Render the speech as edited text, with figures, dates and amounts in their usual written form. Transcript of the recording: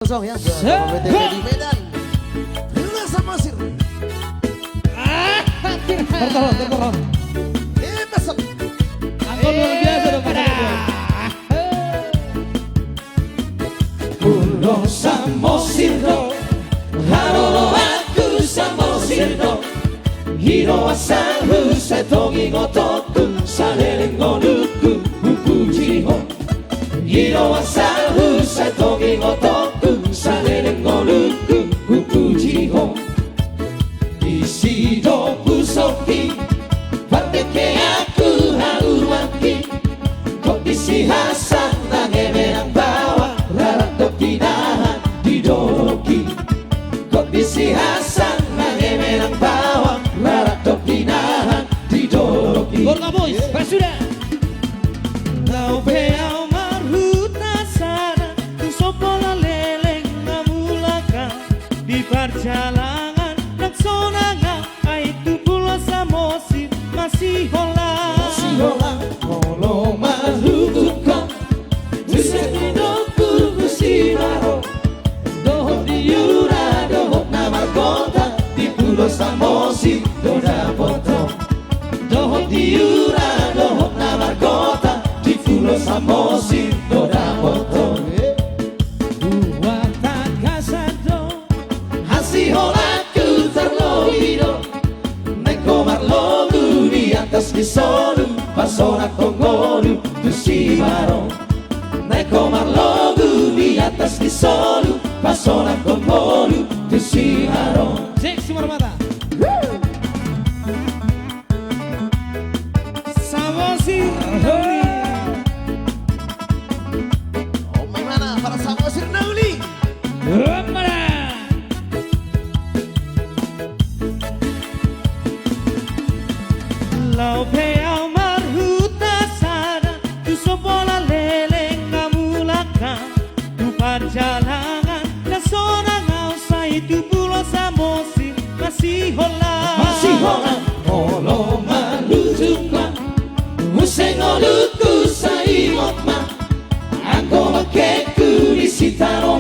Kosong ya, BTW di Medan. Bila sama sir. Terkoron. Besok. Angkot luar biasa dong Pak. Pulo Samosir Haroro aku Samosir Hiro asahu setogi gotoku Sareren gonuku Upujiho Hiro asahu setogi gotoku Sareren gonuku Upujiho Isido pusoki Pateke aku haruaki Kondisi hasan nangemerang bawah Rarat dokinahan didoroki Kondisi hasan nangemerang bawah Rarat dokinahan didoroki Gorka Boys, sudah. Lau peau marhuta sana Kusopola leleng ngamulaka Di perjalanan dan sonanga Aitu pulau Samosir masih hola Molo marhutuka Tusetido kurkusi maro Dohok di Yura, dohok nama kota Di pulau Samosir doda potong Dohok di Yura, dohok nama kota Di pulau Samosir doda potong Dua takasado Hasi holaku terlohido Nekomar logu di atas kisonu Pasona kongonu tusi barong Nekomar logu di atas kisonu Pasona kongonu tusi barong Cek semua mata. Samosir Oh, mana para sama sir Nauli. Lau peau marhuta sana Tu sopola leleng ngamulaka Tu perjalanan dan sonang ausai Tu pulau Samosir masih hola Molo malutukma Musengoluku saimotma Angko makeku di sitaro